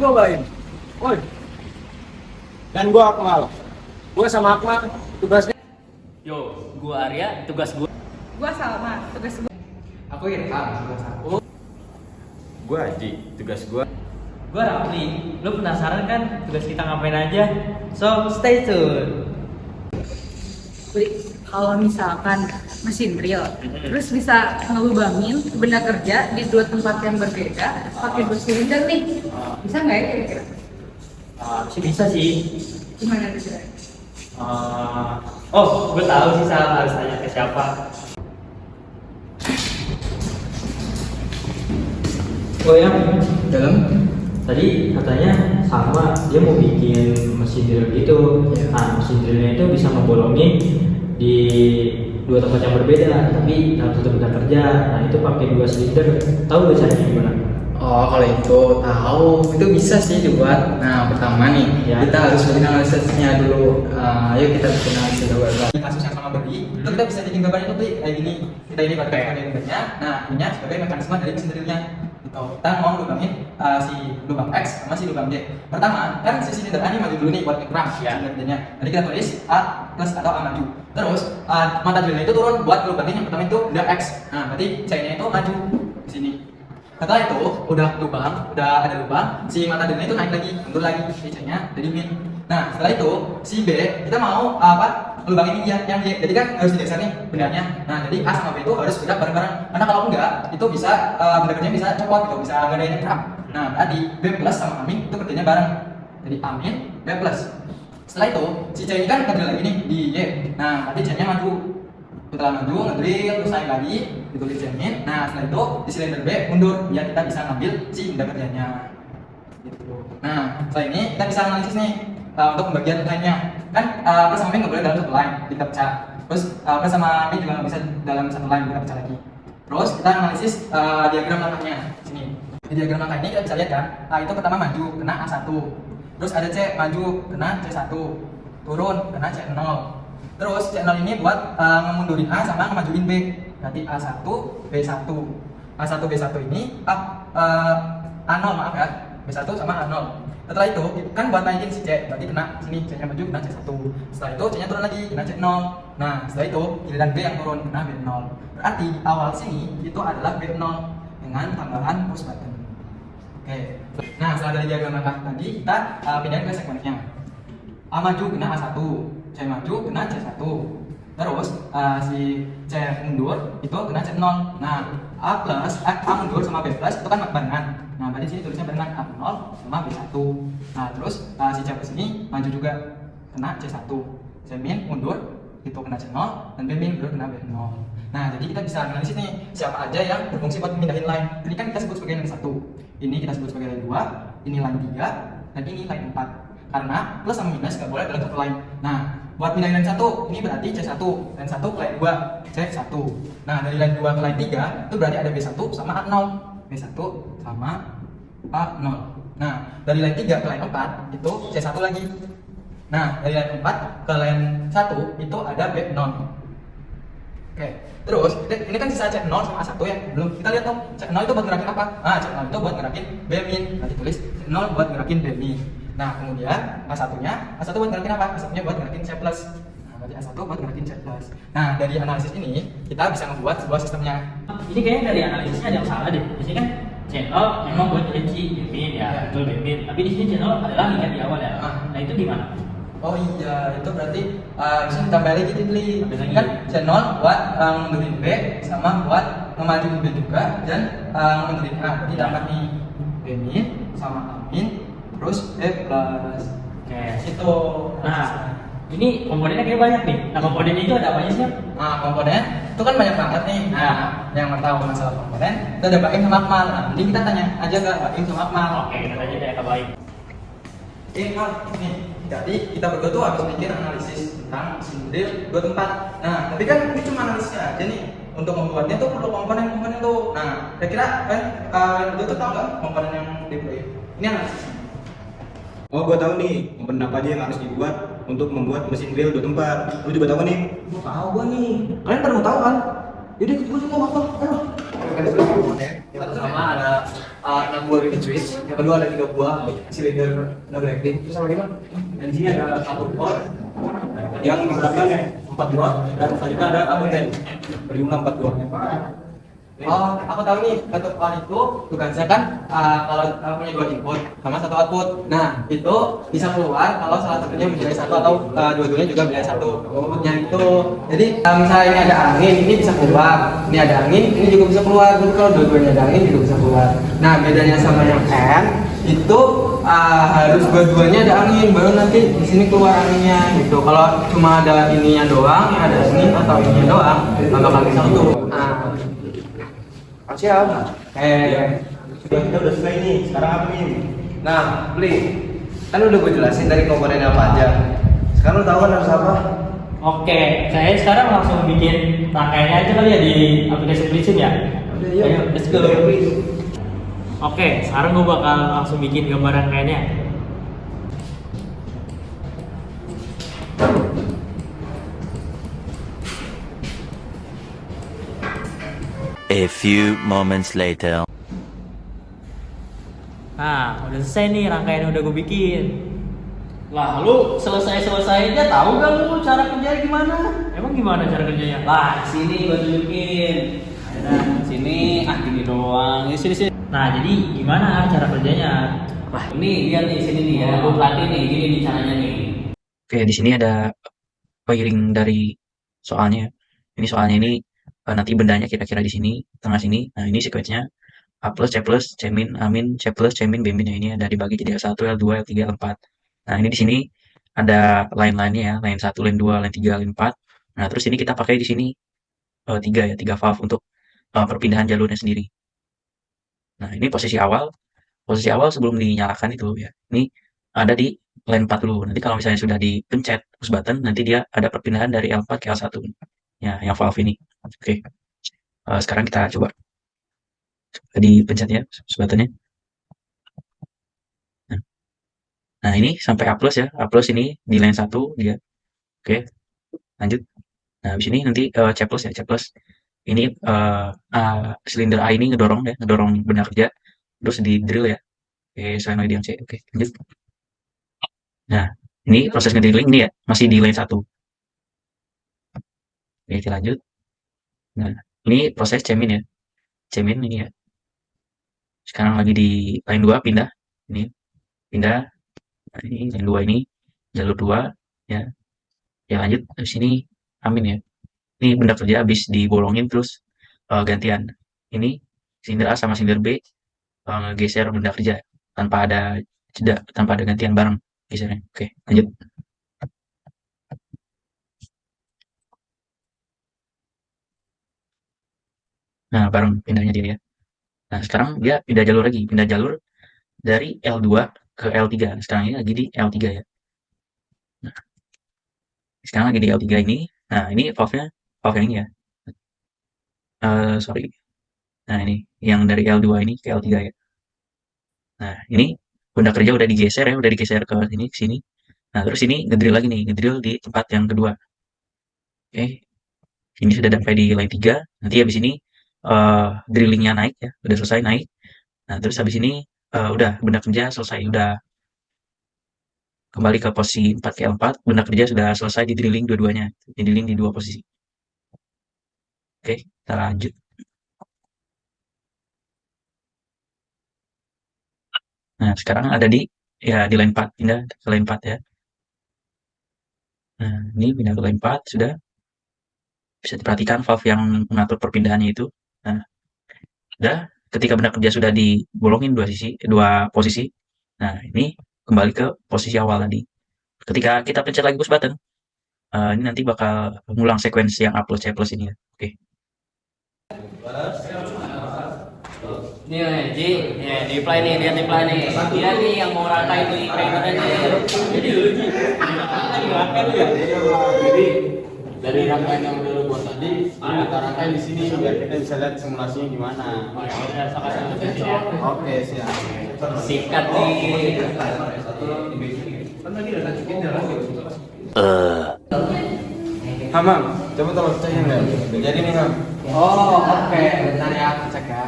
cobain. Woi. Dan gua Akmal. Gua sama Akmal tugasnya. Yo, gua Arya, tugas gua. Gua Salma, tugas gua. Aku Irfan, tugas aku. Gua Aji, tugas gua. Gua Rafli. Lu penasaran kan tugas kita ngapain aja? So, stay tune. Kalau misalkan mesin drill, terus bisa ngelubangin benda kerja di dua tempat yang berbeda pakai dua silinder nih, bisa nggak ya kira-kira? Sih bisa sih. Gimana tuh kira? Oh, gue tahu sih Sal, harus tanya ke siapa. Oh ya, Dalam? tadi katanya sama dia mau bikin mesin drill gitu. Nah, mesin drillnya itu bisa ngebolongin di dua tempat yang berbeda, tapi dalam satu benda kerja. Nah, itu pakai dua silinder. Tahu gak caranya gimana? Oh, kalau itu tahu, itu bisa sih dibuat. Nah, pertama nih, Ya. kita harus bikin analisisnya dulu. Ayo kita bikin analisis dulu. Ini kasus yang sama beri, itu kita bisa bikin gambarnya tuh kayak gini. Kita ini pakai gambarnya. Nah, ininya sebagai mekanisme dari mesin drillnya. Gitu. Kita mau lubangin si lubang X sama si lubang Y. Pertama, kan si silinder A ini maju dulu nih buat ngeram silindernya. Jadi kita tulis A plus atau A maju. Terus mata drillnya itu turun buat lubangin yang pertama itu benda X. Nah, berarti C-nya itu maju ke sini. Setelah itu udah ada lubang, si mata drillnya itu naik lagi, mundur lagi, si C-nya jadi min. Nah, setelah itu si B kita mau lubang ini yang Y. Jadi kan harus digeser nih bendanya. Nah, jadi A sama B itu harus gerak bareng-bareng. Karena kalau enggak, itu bisa benda kerjanya bisa copot gitu, bisa ngadain gerak. Nah, berarti B plus sama Amin itu kerjanya bareng. Jadi Amin B plus. Setelah itu si C ini kan ngedrill lagi nih di Y. Nah, berarti C-nya maju. Setelah maju ngedrill terus naik lagi ditulis C-nya. Nah, setelah itu di silinder B mundur biar kita bisa ngambil si benda kerjanya. Gitu. Nah, setelah ini kita bisa analisis nih untuk pembagian line-nya. Kan plus sama min nggak boleh dalam satu line, kita pecah. Terus plus sama min juga nggak bisa dalam satu line, kita pecah lagi. Terus kita analisis diagram langkahnya sini. Di diagram langkah ini kita bisa lihat kan, A itu pertama maju kena A1. Terus ada C maju kena C1. Turun kena C0. Terus C0 ini buat ngemundurin A sama ngemajuin B. Berarti A1 B1. A1 B1 ini A0 maaf ya. B1 sama A0. Setelah itu kan buat naikin si C, berarti kena sini C-nya maju kena C1. Setelah itu C-nya turun lagi kena C0. Nah, setelah itu giliran B yang turun kena B0. Berarti di awal sini itu adalah B0 dengan tambahan push button. Oke. Nah, setelah dari diagram langkah tadi kita pindahin ke segmennya. A maju kena A1, C maju kena C1. Terus si C mundur itu kena C0. Nah, A mundur sama B plus itu kan barengan. Nah, berarti sini tulisnya barengan A0 sama B1. Nah, terus si C plus ini maju juga kena C1. C min mundur itu kena C0 dan B min mundur kena B0. Nah, jadi kita bisa analisis nih siapa aja yang berfungsi buat pindahin line. Ini kan kita sebut sebagai line 1. Ini kita sebut sebagai line 2, ini line 3, dan ini line 4. Karena plus sama minus nggak boleh dalam satu line. Nah, buat pindahin line 1, ini berarti C1, line 1 ke line 2, C1. Nah, dari line 2 ke line 3, itu berarti ada B1 sama A0. B1 sama A0. Nah, dari line 3 ke line 4, itu C1 lagi. Nah, dari line 4 ke line 1, itu ada B0. Oke, terus ini kan sisa C0 sama A1 ya, belum kita lihat dong, C0 itu buat ngerakin apa? C0 itu buat ngerakin B min, nanti tulis C0 buat ngerakin B min. Nah, kemudian A1 buat ngerakin apa? A1-nya buat ngerakin C+. Nah, berarti A1 buat ngerakin C+. Nah, dari analisis ini, kita bisa membuat sebuah sistemnya. Ini kayaknya dari analisisnya ada yang salah deh. Di sini kan channel memang buat nyelidiki Bmin ya, betul Bmin. Tapi di sini channel adalah lingkar di awal ya. Nah, itu gimana? Oh iya, itu berarti bisa ditambah lagi Tidli. Tambah lagi. Kan C0 buat mundurin B sama buat ngemajuin B juga dan mundurin A. Berarti tambah nih B min sama A min terus B plus. Oke. Itu. Nah, ini komponennya kayak banyak nih. Nah, komponennya itu ada apa aja sih? Nah, komponen itu kan banyak banget nih. Nah, yang mau tahu masalah komponen, itu ada Baim sama Akmal. Nah, nanti kita tanya aja ke Baim sama Akmal. Oke, kita tanya deh ke Baim. Mal, nih, jadi kita berdua tuh harus bikin analisis tentang mesin drill dua tempat. Nah, tapi kan ini cuma analisisnya aja nih. Untuk membuatnya tuh perlu komponen-komponen tuh. Nah, kira-kira kan berdua tuh tahu nggak komponen yang dibuat? Ini analisisnya. Oh, gua tahu nih komponen apa aja yang harus dibuat untuk membuat mesin drill dua tempat. Lu juga tahu nih? Tahu gua nih. Kalian baru tahu kan? Yaudah ikut gue semua apa? Ayo. Yang pertama ada 6 buah unit switch, yang kedua ada 3 buah silinder double acting, terus sama lima. Dan di sini ada 1 port yang digunakan 4 buah dan selanjutnya ada abuten berjumlah 4 buah. Oh, aku tahu nih, ketukan itu tugasnya kan kalau punya 2 input sama 1 output. Nah, itu bisa keluar kalau salah satunya menjadi 1 atau dua-duanya juga menjadi 1. Outputnya itu. Jadi misalnya ini ada angin, ini bisa keluar. Ini ada angin, ini juga bisa keluar. Jadi kalau dua-duanya ada angin juga bisa keluar. Nah, bedanya sama yang N itu harus dua-duanya ada angin, baru nanti di sini keluar anginnya gitu. Kalau cuma ada ininya doang, yang ada angin atau ininya doang, nggak bakal bisa tuh. Siap. Kita udah selesai nih. Sekarang apa nih? Nah, Pli, kan udah gue jelasin dari komponen apa aja. Sekarang lu tahu kan harus apa? Oke, saya sekarang langsung bikin rangkaiannya aja kali ya di aplikasi Prism ya. Ayo, let's go. Oke, sekarang gue bakal langsung bikin gambar rangkaiannya. A few moments later. Nah, udah selesai nih rangkaian yang udah gue bikin. Lah, lu selesai-selesainya tahu gak lu cara kerjanya gimana? Emang gimana cara kerjanya? Lah, sini gua tunjukin. Nah, sini gini doang. Ini sini. Nah, jadi gimana cara kerjanya? Wah, ini lihat nih sini nih ya. Gua pelatih nih, gini nih caranya nih. Oke, di sini ada wiring dari soalnya. Ini soalnya ini nanti bendanya kira-kira di sini, tengah sini. Nah, ini sequence-nya A plus, C plus, C min, A min, C plus, C min, B min. Nah, ini ada dibagi jadi L1, L2, L3, L4. Nah, ini di sini ada line-line-nya ya, line 1, line 2, line 3, line 4. Nah, terus ini kita pakai di sini 3 ya, 3 valve untuk perpindahan jalurnya sendiri. Nah, ini posisi awal. Posisi awal sebelum dinyalakan itu ya. Ini ada di line 4 dulu. Nanti kalau misalnya sudah dipencet push button, nanti dia ada perpindahan dari L4 ke L1. Ya, yang valve ini. Oke. Sekarang kita coba dipencet ya push buttonnya. Nah, ini sampai A plus ya. A plus ini di line 1 dia. Oke. Lanjut. Nah, habis ini nanti C plus ya, C plus. Ini silinder A ini ngedorong ya, ngedorong benda kerja. Terus di drill ya. Oke, solenoid yang C. Oke, lanjut. Nah, ini proses ngedrilling ini ya, masih di line 1. Oke, kita lanjut. Nah, ini proses C min ya. C min ini ya. Sekarang lagi di line 2 pindah. Ini pindah. Nah, ini line 2 ini jalur 2 ya. Ya lanjut di sini amin ya. Ini benda kerja habis dibolongin terus gantian. Ini silinder A sama silinder B geser benda kerja tanpa ada jeda, tanpa ada gantian bareng gesernya. Oke, lanjut. Nah, bareng pindahnya dia ya. Nah, sekarang dia pindah jalur lagi, pindah jalur dari L2 ke L3. Sekarang ini lagi di L3 ya. Nah, sekarang lagi di L3 ini. Nah, ini valve-nya, valve yang ini ya. Sorry. Nah, ini yang dari L2 ini ke L3 ya. Nah, ini benda kerja udah digeser ya, udah digeser ke sini, ke sini. Nah, terus ini ngedrill lagi nih, ngedrill di tempat yang kedua. Oke. Ini sudah sampai di line 3. Nanti habis ini drillingnya naik ya, udah selesai naik. Nah, terus habis ini udah benda kerja selesai, udah kembali ke posisi 4 ke L4, benda kerja sudah selesai di drilling dua-duanya, di drilling di 2 posisi. Oke, kita lanjut. Nah, sekarang ada di ya di line 4, pindah ke line 4 ya. Nah, ini pindah ke line 4 sudah. Bisa diperhatikan valve yang mengatur perpindahannya itu. Nah, udah ketika benda kerja sudah dibolongin dua posisi. Nah, ini kembali ke posisi awal tadi. Ketika kita pencet lagi push button, ini nanti bakal mengulang sequence yang A plus C plus ini ya. Oke. Nih, Ji, ya, di play nih, lihat di play nih. Dia nih yang mau rangkai di keren aja. Jadi lu Ji, rangkai lu ya. Jadi dari rangkaian yang udah lu buat tadi, kita rangkai di sini biar kita bisa lihat simulasinya gimana. Oke, siap. Sikat nih. Hamam, coba tolong cek nggak? Jadi nih Ham, Oh, oke. Bentar ya, aku cek ya.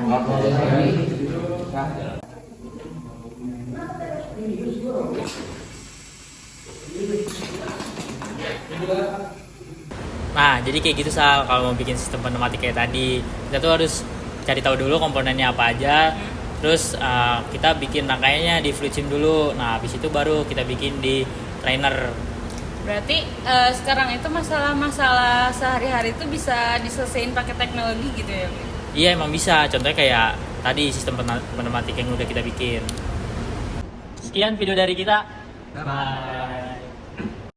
Nah, jadi kayak gitu Sal, kalau mau bikin sistem pneumatik kayak tadi, kita tuh harus cari tahu dulu komponennya apa aja. Terus kita bikin rangkaiannya di fluid sim dulu. Nah, habis itu baru kita bikin di trainer. Berarti sekarang itu masalah-masalah sehari-hari itu bisa diselesaikan pakai teknologi gitu ya? Iya, emang bisa. Contohnya kayak tadi sistem pneumatik yang udah kita bikin. Sekian video dari kita. Bye.